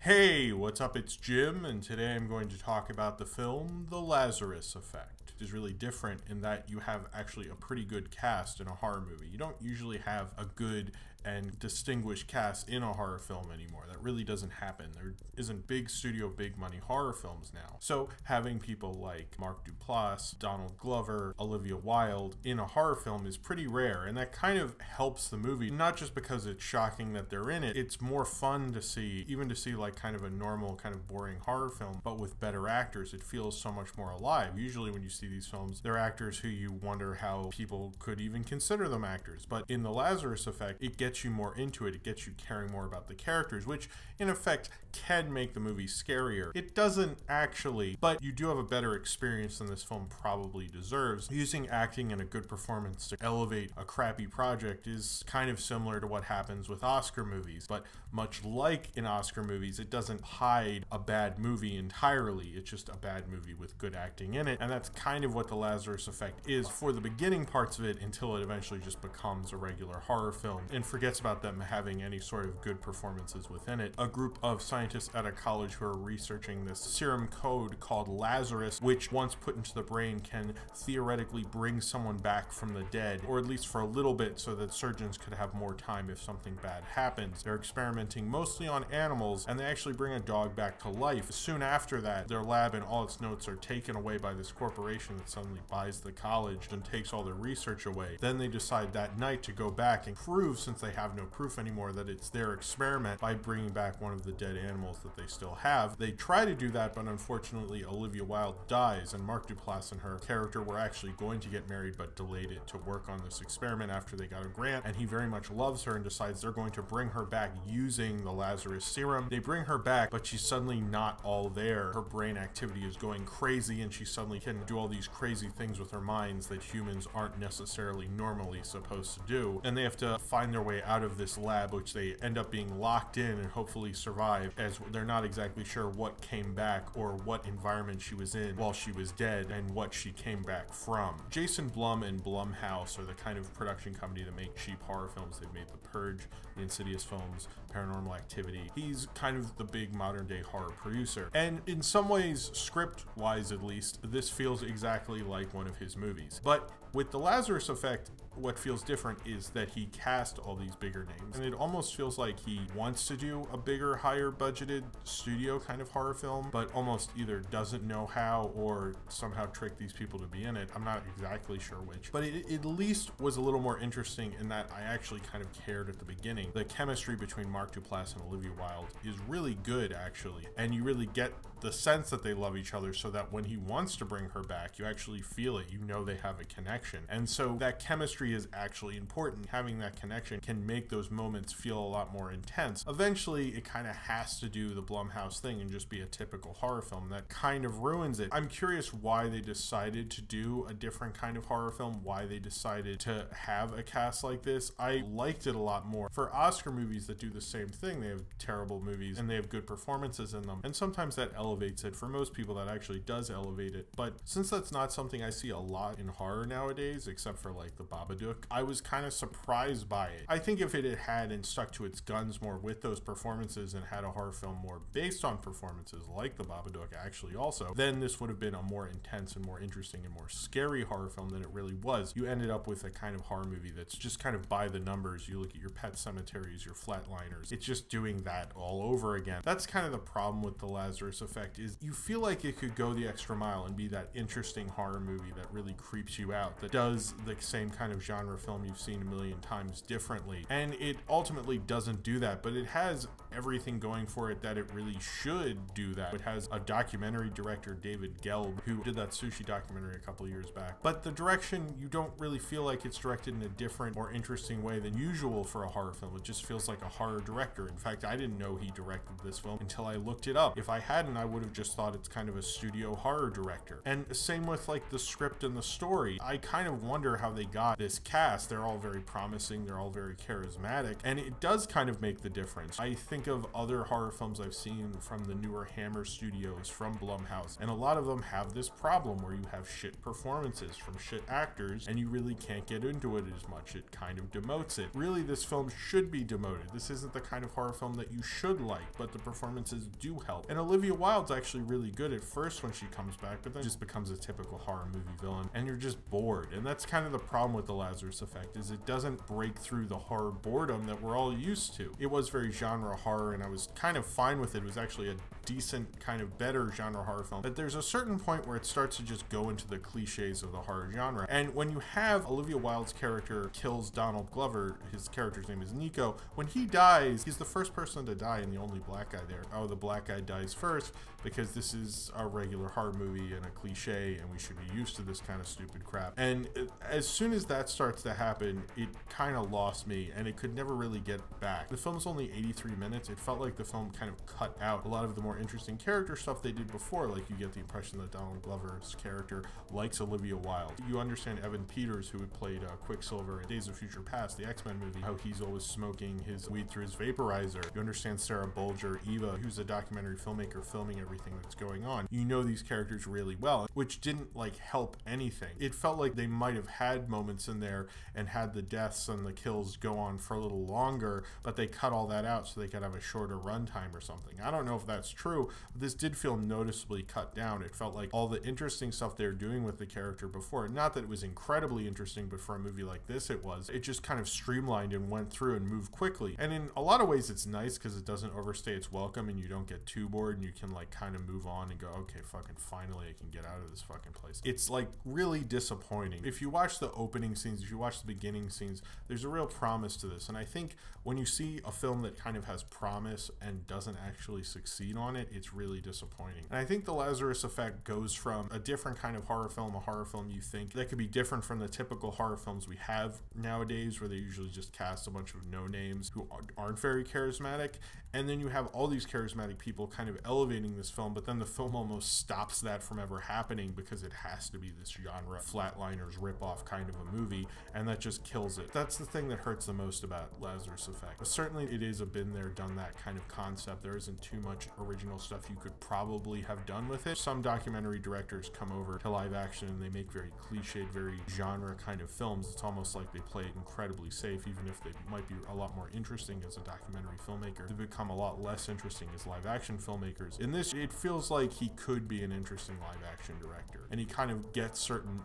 Hey, what's up? It's Jim, and today I'm going to talk about the film The Lazarus Effect. It is really different in that you have actually a pretty good cast in a horror movie. You don't usually have a good and distinguished cast in a horror film anymore. That really doesn't happen. There isn't big studio, big money horror films now. So having people like Mark Duplass, Donald Glover, Olivia Wilde in a horror film is pretty rare, and that kind of helps the movie, not just because it's shocking that they're in it. It's more fun to see, even to see like kind of a normal, kind of boring horror film, but with better actors. It feels so much more alive. Usually when you see these films, they're actors who you wonder how people could even consider them actors. But in The Lazarus Effect, it gets you more into it. It gets you caring more about the characters, which in effect can make the movie scarier. It doesn't actually, but you do have a better experience than this film probably deserves. Using acting and a good performance to elevate a crappy project is kind of similar to what happens with Oscar movies, but much like in Oscar movies, it doesn't hide a bad movie entirely. It's just a bad movie with good acting in it, and that's kind of what The Lazarus Effect is for the beginning parts of it, until it eventually just becomes a regular horror film and forgets about them having any sort of good performances within it. A group of scientists at a college who are researching this serum code called Lazarus, which once put into the brain can theoretically bring someone back from the dead, or at least for a little bit, so that surgeons could have more time if something bad happens. They're experimenting mostly on animals, and they actually bring a dog back to life. Soon after that, their lab and all its notes are taken away by this corporation that suddenly buys the college and takes all their research away. Then they decide that night to go back and prove, since they have no proof anymore, that it's their experiment by bringing back one of the dead animals that they still have. They try to do that, but unfortunately Olivia Wilde dies, and Mark Duplass and her character were actually going to get married but delayed it to work on this experiment after they got a grant, and he very much loves her and decides they're going to bring her back using the Lazarus serum. They bring her back, but she's suddenly not all there. Her brain activity is going crazy, and she suddenly can do all these crazy things with her minds that humans aren't necessarily normally supposed to do, and they have to find their way out of this lab, which they end up being locked in and hopefully survive, as they're not exactly sure what came back or what environment she was in while she was dead and what she came back from. Jason Blum and Blumhouse are the kind of production company that make cheap horror films. They've made The Purge, the Insidious films, Paranormal Activity. He's kind of the big modern day horror producer, and in some ways, script wise at least, this feels exactly like one of his movies. But with The Lazarus Effect, what feels different is that he cast all these bigger names, and it almost feels like he wants to do a bigger, higher budgeted studio kind of horror film, but almost either doesn't know how or somehow trick these people to be in it. I'm not exactly sure which, but it at least was a little more interesting in that I actually kind of cared at the beginning. The chemistry between Mark Duplass and Olivia Wilde is really good, actually, and you really get the sense that they love each other, so that when he wants to bring her back, you actually feel it. You know they have a connection, and so that chemistry is actually important. Having that connection can make those moments feel a lot more intense. Eventually, it kind of has to do the Blumhouse thing and just be a typical horror film. That kind of ruins it. I'm curious why they decided to do a different kind of horror film, why they decided to have a cast like this. I liked it a lot more. For Oscar movies that do the same thing, they have terrible movies and they have good performances in them, and sometimes that elevates it. For most people, that actually does elevate it, but since that's not something I see a lot in horror nowadays, except for like The Babadook, I was kind of surprised by it. I think if it had and stuck to its guns more with those performances and had a horror film more based on performances like The Babadook actually also, then this would have been a more intense and more interesting and more scary horror film than it really was. You ended up with a kind of horror movie that's just kind of by the numbers. You look at your Pet Cemeteries, your Flatliners, it's just doing that all over again. That's kind of the problem with The Lazarus Effect, is you feel like it could go the extra mile and be that interesting horror movie that really creeps you out, that does the same kind of genre film you've seen a million times differently, and it ultimately doesn't do that. But it has everything going for it that it really should do that. It has a documentary director, David Gelb, who did that sushi documentary a couple years back, but the direction, you don't really feel like it's directed in a different or interesting way than usual for a horror film. It just feels like a horror director. In fact, I didn't know he directed this film until I looked it up. If I hadn't, I would have just thought it's kind of a studio horror director. And same with like the script and the story. I kind of wonder how they got this cast. They're all very promising, they're all very charismatic, and it does kind of make the difference. I think of other horror films I've seen from the newer Hammer Studios, from Blumhouse, and a lot of them have this problem where you have shit performances from shit actors and you really can't get into it as much. It kind of demotes it. Really, this film should be demoted. This isn't the kind of horror film that you should like, but the performances do help. And Olivia Wilde's actually really good at first when she comes back, but then just becomes a typical horror movie villain and you're just bored. And that's kind of the problem with the Lazarus Effect, is it doesn't break through the horror boredom that we're all used to. It was very genre horror and I was kind of fine with it. It was actually a decent, kind of better genre horror film, but there's a certain point where it starts to just go into the cliches of the horror genre. And when you have Olivia Wilde's character kills Donald Glover, his character's name is Nico, when he dies, he's the first person to die and the only black guy there. Oh, the black guy dies first because this is a regular horror movie and a cliche and we should be used to this kind of stupid crap. And as soon as that starts to happen, it kind of lost me and it could never really get back. The film's only 83 minutes. It felt like the film kind of cut out a lot of the more interesting character stuff they did before. Like, you get the impression that Donald Glover's character likes Olivia Wilde. You understand Evan Peters, who had played Quicksilver in Days of Future Past, the X-Men movie, how he's always smoking his weed through his vaporizer. You understand Sarah Bulger, Eva, who's a documentary filmmaker filming everything that's going on. You know these characters really well, which didn't like help anything. It felt like they might have had moments in there and had the deaths and the kills go on for a little longer, but they cut all that out so they could have a shorter runtime or something. I don't know if that's true, but this did feel noticeably cut down. It felt like all the interesting stuff they were doing with the character before, not that it was incredibly interesting, but for a movie like this it was, it just kind of streamlined and went through and moved quickly. And in a lot of ways it's nice because it doesn't overstay its welcome and you don't get too bored and you can like kind of move on and go, okay, fucking finally I can get out of this fucking place. It's like really disappointing. If you watch the opening scenes, if you watch the beginning scenes, there's a real promise to this. And I think when you see a film that kind of has promise and doesn't actually succeed on it, it's really disappointing. And I think The Lazarus Effect goes from a different kind of horror film, a horror film you think that could be different from the typical horror films we have nowadays, where they usually just cast a bunch of no names who aren't very charismatic. And then you have all these charismatic people kind of elevating this film, but then the film almost stops that from ever happening because it has to be this genre flatliners ripoff kind of a movie, and that just kills it. That's the thing that hurts the most about Lazarus Effect. But certainly it is a been there, done that kind of concept. There isn't too much original stuff you could probably have done with it. Some documentary directors come over to live action and they make very cliched, very genre kind of films. It's almost like they play it incredibly safe, even if they might be a lot more interesting as a documentary filmmaker. They become a lot less interesting as live action filmmakers. In this, it feels like he could be an interesting live action director, and he kind of gets certain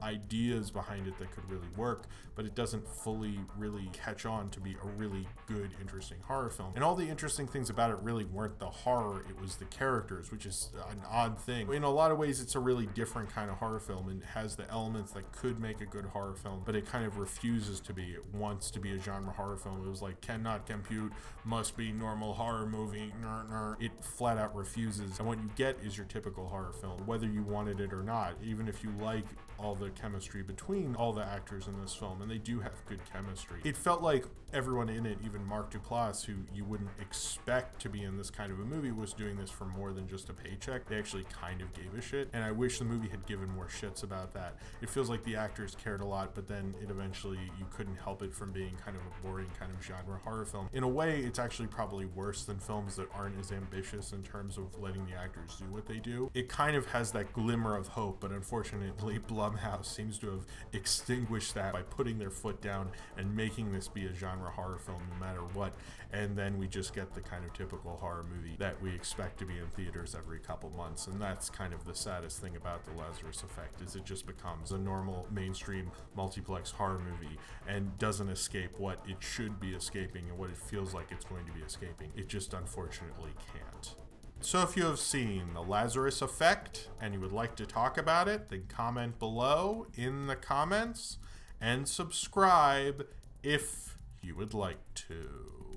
ideas behind it that could really work, but it doesn't fully really catch on to be a really good, interesting horror film. And all the interesting things about it really weren't the horror, it was the characters, which is an odd thing. In a lot of ways, it's a really different kind of horror film and has the elements that could make a good horror film, but it kind of refuses to be. It wants to be a genre horror film. It was like, cannot compute, must be normal horror movie, It flat out refuses. And what you get is your typical horror film, whether you wanted it or not, even if you like all the chemistry between all the actors in this film, and they do have good chemistry. It felt like everyone in it, even Mark Duplass, who you wouldn't expect to be in this kind of a movie, was doing this for more than just a paycheck. They actually kind of gave a shit, and I wish the movie had given more shits about that. It feels like the actors cared a lot, but then it eventually, you couldn't help it from being kind of a boring kind of genre horror film. In a way, it's actually probably worse than films that aren't as ambitious in terms of letting the actors do what they do. It kind of has that glimmer of hope, but unfortunately, Blumhouse seems to have extinguished that by putting their foot down and making this be a genre horror film no matter what, and then we just get the kind of typical horror movie that we expect to be in theaters every couple months. And that's kind of the saddest thing about The Lazarus Effect, is it just becomes a normal mainstream multiplex horror movie and doesn't escape what it should be escaping and what it feels like it's going to be escaping. It just unfortunately can't. So if you have seen The Lazarus Effect and you would like to talk about it, then comment below in the comments and subscribe if you would like to.